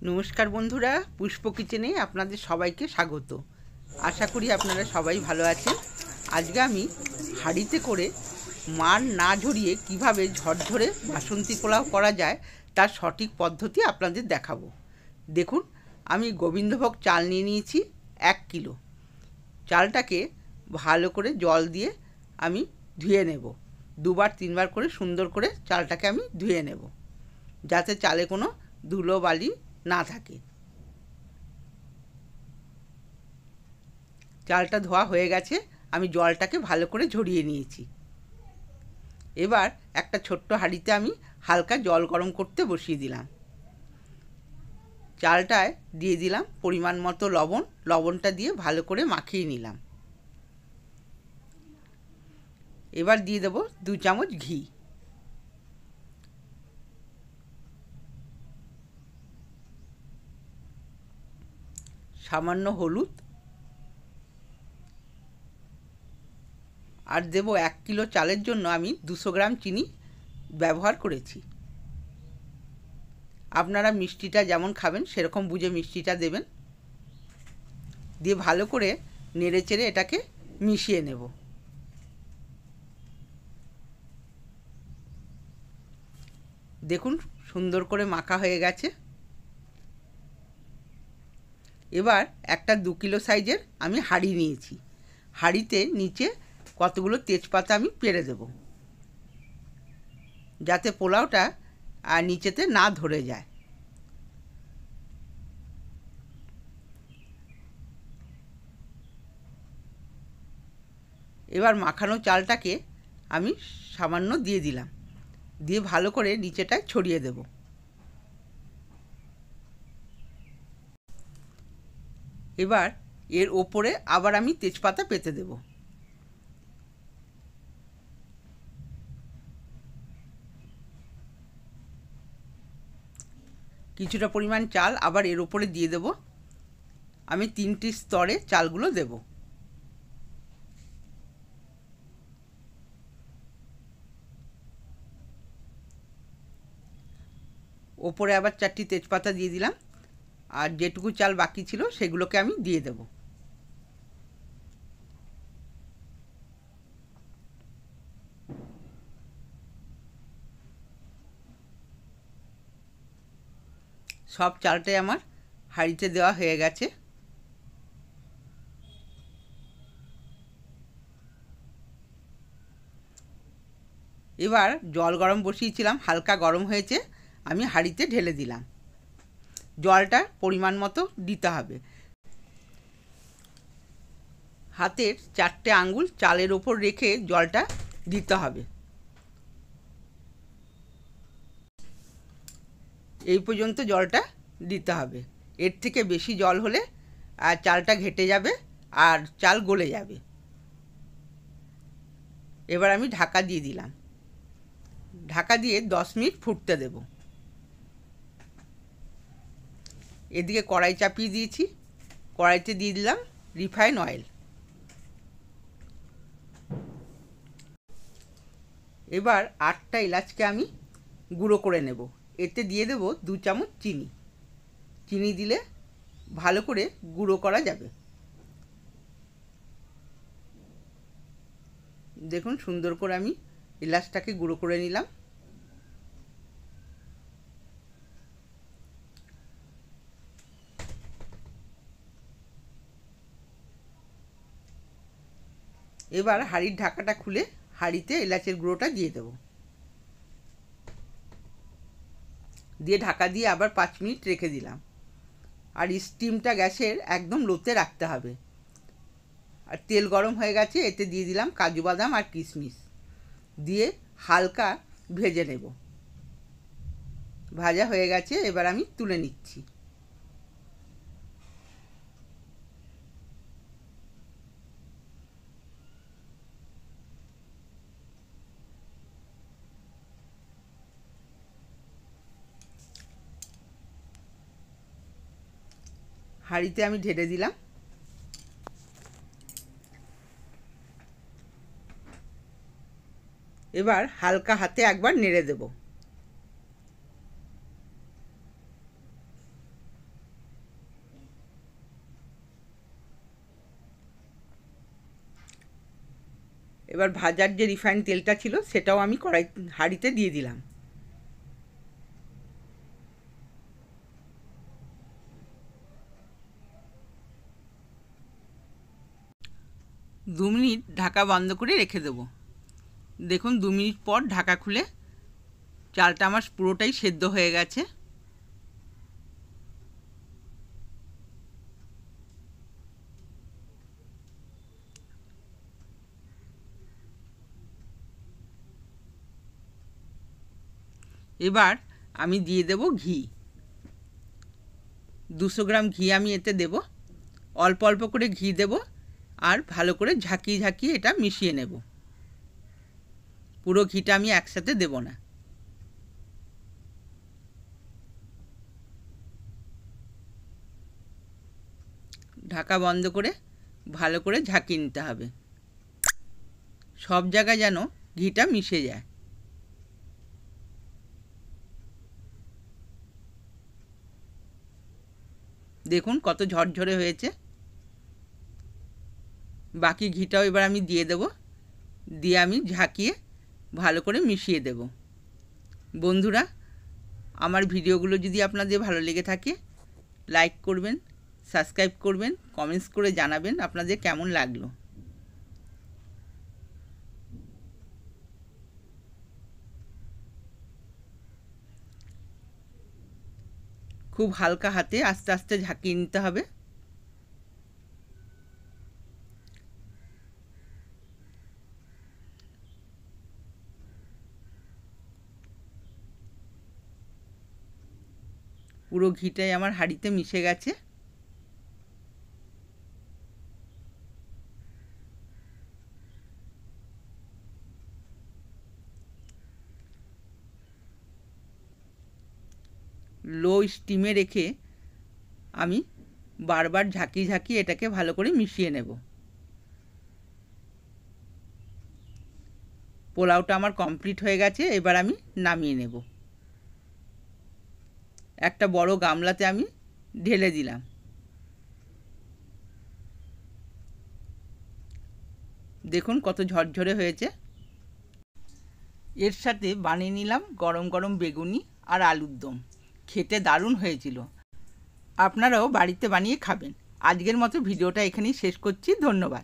নমস্কার বন্ধুরা, পুষ্প কিচেনে আপনাদের সবাইকে স্বাগত। আশা করি আপনারা সবাই ভালো আছেন। আজকে আমি হাঁড়িতে করে মাড় না ঝরিয়ে কিভাবে ঝরঝরে বাসন্তী পোলাও করা যায় তার সঠিক পদ্ধতি আপনাদের দেখাবো। দেখুন, আমি গোবিন্দভোগ চাল নিয়ে নিয়েছি 1 কিলো। চালটাকে ভালো করে জল দিয়ে আমি ধুয়ে নেব। 2-3 বার করে সুন্দর করে চালটাকে আমি ধুয়ে নেব, যাতে চালে কোনো ধুলো বালি না থাকে। চালটা ধোয়া হয়ে গেছে, আমি জলটাকে ভালো করে ঝরিয়ে নিয়েছি। এবার একটা ছোট্ট হাঁড়িতে আমি হালকা জল গরম করতে বসিয়ে দিলাম। চালটায় দিয়ে দিলাম পরিমাণ মতো লবণ। লবণটা দিয়ে ভালো করে মাখিয়ে নিলাম। এবার দিয়ে দেব 2 চামচ ঘি। সামান্য হলুদ, আর দেব 1 কিলো চালের জন্য আমি 200 গ্রাম চিনি ব্যবহার করেছি। আপনারা মিষ্টিটা যেমন খাবেন সেরকম বুঝে মিষ্টিটা দেবেন। দিয়ে ভালো করে নেড়েচেড়ে এটাকে মিশিয়ে নেব। দেখুন, সুন্দর করে মাখা হয়ে গেছে। এবার একটা 2 কিলো সাইজের আমি হাঁড়ি নিয়েছি। হাঁড়িতে নিচে কতগুলো তেজপাতা আমি পেরে দেব, যাতে পোলাওটা আর নিচেতে না ধরে যায়। এবার মাখানো চালটাকে আমি সামান্য দিয়ে দিলাম, দিয়ে ভালো করে নিচেটায় ছড়িয়ে দেব। এবার এর ওপরে আবার আমি তেজপাতা পেতে দেব। কিছুটা পরিমাণ চাল আবার এর ওপরে দিয়ে দেব। আমি 3টি স্তরে চালগুলো দেব। ওপরে আবার 4টি তেজপাতা দিয়ে দিলাম, আর যেটুকু চাল বাকি ছিল সেগুলোকে আমি দিয়ে দেব। সব চালটাই আমার হাঁড়িতে দেওয়া হয়ে গেছে। এবার জল গরম বসিয়েছিলাম, হালকা গরম হয়েছে, আমি হাঁড়িতে ঢেলে দিলাম। জলটা পরিমাণ মতো দিতে হবে। হাতের 4টে আঙ্গুল চালের ওপর রেখে জলটা দিতে হবে। এই পর্যন্ত জলটা দিতে হবে। এর থেকে বেশি জল হলে আর চালটা ঘেটে যাবে আর চাল গলে যাবে। এবার আমি ঢাকা দিয়ে দিলাম। ঢাকা দিয়ে 10 মিনিট ফুটতে দেব। এদিকে কড়াই চাপিয়ে দিয়েছি। কড়াইতে দিয়ে দিলাম রিফাইন অয়েল। এবার 8টা এলাচকে আমি গুঁড়ো করে নেব। এতে দিয়ে দেব 2 চামচ চিনি। চিনি দিলে ভালো করে গুঁড়ো করা যাবে। দেখুন, সুন্দর করে আমি এলাচটাকে গুঁড়ো করে নিলাম। এবার হাঁড়ির ঢাকাটা খুলে হাঁড়িতে এলাচের গুঁড়োটা দিয়ে দেব। দিয়ে ঢাকা দিয়ে আবার 5 মিনিট রেখে দিলাম। আর স্টিমটা গ্যাসের একদম লোতে রাখতে হবে। আর তেল গরম হয়ে গেছে, এতে দিয়ে দিলাম কাজু বাদাম আর কিশমিশ, দিয়ে হালকা ভেজে নেব। ভাজা হয়ে গেছে, এবার আমি তুলে নিচ্ছি। হাঁড়িতে আমি ঢেলে দিলাম। এবার হালকা হাতে একবার নেড়ে দেব। এবার ভাজার যে রিফাইন তেলটা ছিল সেটাও আমি হাঁড়িতে দিয়ে দিলাম। দু মিনিট ঢাকা বন্ধ করে রেখে দেবো। দেখুন 2 মিনিট পর ঢাকা খুলে চালটা আমার পুরোটাই সেদ্ধ হয়ে গেছে। এবার আমি দিয়ে দেব ঘি। 200 গ্রাম ঘি আমি এতে দেব। অল্প অল্প করে ঘি দেব আর ভালো করে ঝাঁকিয়ে ঝাঁকিয়ে এটা মিশিয়ে নেব। পুরো ঘিটা আমি একসাথে দেব না। ঢাকা বন্ধ করে ভালো করে ঝাঁকিয়ে নিতে হবে, সব জায়গায় যেন ঘিটা মিশে যায়। দেখুন কত ঝরঝরে হয়েছে। বাকি ঘিটাও এবার আমি দিয়ে দেব, দিয়ে আমি ঝাঁকিয়ে ভালো করে মিশিয়ে দেব। বন্ধুরা, আমার ভিডিওগুলো যদি আপনাদের ভালো লেগে থাকে লাইক করবেন, সাবস্ক্রাইব করবেন, কমেন্টস করে জানাবেন আপনাদের কেমন লাগলো। খুব হালকা হাতে আস্তে আস্তে ঝাঁকিয়ে নিতে হবে। পুরো ঘিটাই আমার হাঁড়িতে মিশে গেছে। লো স্টিমে রেখে আমি বারবার ঝাঁকিয়ে ঝাঁকিয়ে এটাকে ভালো করে মিশিয়ে নেব। পোলাওটা আমার কমপ্লিট হয়ে গেছে, এবার আমি নামিয়ে নেব। একটা বড় গামলাতে আমি ঢেলে দিলাম। দেখুন কত ঝরঝরে হয়েছে। এর সাথে বানিয়ে নিলাম গরম গরম বেগুনি আর আলুর দম। খেতে দারুণ হয়েছিল। আপনারাও বাড়িতে বানিয়ে খাবেন। আজকের মতো ভিডিওটা এখানেই শেষ করছি। ধন্যবাদ।